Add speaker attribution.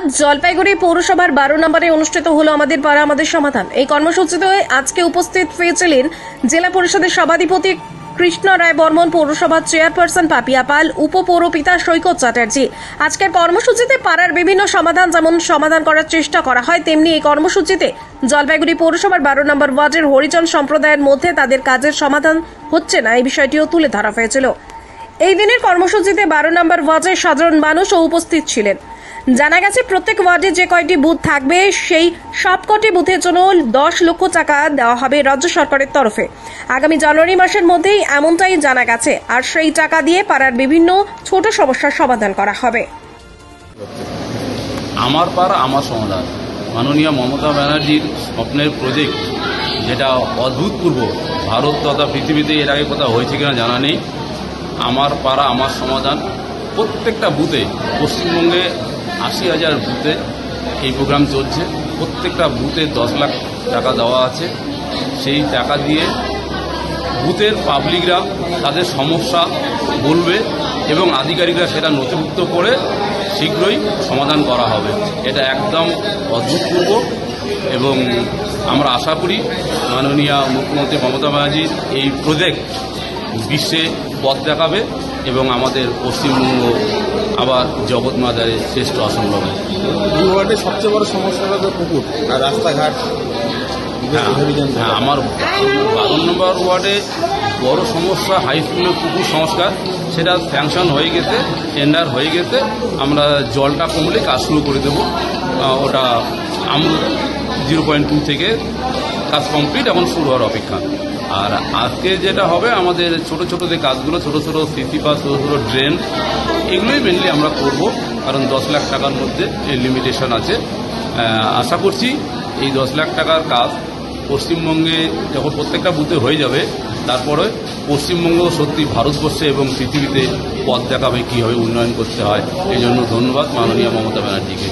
Speaker 1: জলপাইগুড়ি পৌরসভার 12 নম্বরে অনুষ্ঠিত হলো আমাদের পাড়া আমাদের সমাধান। এই কর্মসূচিতে আজকে উপস্থিত হয়েছিলেন জেলা পরিষদের সভাধিপতি কৃষ্ণ রায় বর্মন, পৌরসভার চেয়ারপারসন পাপিয়া পাল, উপপৌরপিতা সৈকত চ্যাটার্জি। আজকের কর্মসূচিতে পাড়ার বিভিন্ন সমাধান যেমন সমাধান করার চেষ্টা করা হয়, তেমনি এই কর্মসূচিতে জলপাইগুড়ি পৌরসভার 12 নম্বর ওয়ার্ডের হরিজন সম্প্রদায়ের মধ্যে তাদের কাজের সমাধান হচ্ছে না, এই বিষয়টিও তুলে ধরা হয়েছিল। এই দিনের কর্মসূচিতে 12 নম্বর ওয়ার্ডের সাধারণ মানুষও উপস্থিত ছিলেন। জানা গেছে প্রত্যেক ওয়ার্ডে যে কয়টি বুথ থাকবে সেই সবকটি বুথের জন্য 10 লক্ষ টাকা দেওয়া হবে রাজ্য সরকারের তরফে। আগামী জানুয়ারি মাসের মধ্যেই এমনটাই জানা গেছে, আর সেই টাকা দিয়ে পাড়ার বিভিন্ন ছোট সমস্যার সমাধান করা হবে।
Speaker 2: আমার পাড়া আমার সমাধান মাননীয় মমতা ব্যানার্জির স্বপ্নের প্রজেক্ট, যেটা অভূতপূর্ব। ভারত তথা পৃথিবীতে এর আগে কোথাও হয়েছে কিনা জানা নেই। আমার পাড়া আমার সমাধান প্রত্যেকটা বুথে, পশ্চিমবঙ্গে 80,000 বুথে এই প্রোগ্রাম চলছে। প্রত্যেকটা বুথে 10 লাখ টাকা দেওয়া আছে। সেই টাকা দিয়ে বুথের পাবলিকরা তাদের সমস্যা বলবে এবং আধিকারিকরা সেটা নথিভুক্ত করে শীঘ্রই সমাধান করা হবে। এটা একদম অভূতপূর্ব এবং আমরা আশা করি মাননীয় মুখ্যমন্ত্রী মমতা ব্যানার্জির এই প্রজেক্ট বিশ্বে পথ দেখাবে এবং আমাদের পশ্চিমবঙ্গ আবার জগৎমাতারের শ্রেষ্ঠ আসন হবে।
Speaker 3: এই ওয়ার্ডের সবচেয়ে বড় সমস্যাটা তো পুকুর আর রাস্তাঘাট।
Speaker 2: হ্যাঁ, আমার 12 নম্বর ওয়ার্ডে বড় সমস্যা হাই স্কুলের পুকুর সংস্কার। সেটা স্যাংশন হয়ে গেছে, টেন্ডার হয়ে গেছে। আমরা জলটা কমলে কাজ শুরু করে দেবো। ওটা 0.2 থেকে কাজ কমপ্লিট, এখন শুরু হওয়ার অপেক্ষা। আর আজকে যেটা হবে, আমাদের ছোট ছোট যে কাজগুলো, ছোট ছোট সিসি পাস, ছোট ছোট ড্রেন, এগুলোই মেনলি আমরা করব, কারণ 10 লাখ টাকার মধ্যে এই লিমিটেশন আছে। আশা করছি এই 10 লাখ টাকার কাজ পশ্চিমবঙ্গে যখন প্রত্যেকটা বুথে হয়ে যাবে, তারপরে পশ্চিমবঙ্গ সত্যি ভারতবর্ষে এবং পৃথিবীতে পথ দেখাবে কীভাবে উন্নয়ন করতে হয়। এই জন্য ধন্যবাদ মাননীয় মমতা ব্যানার্জিকে।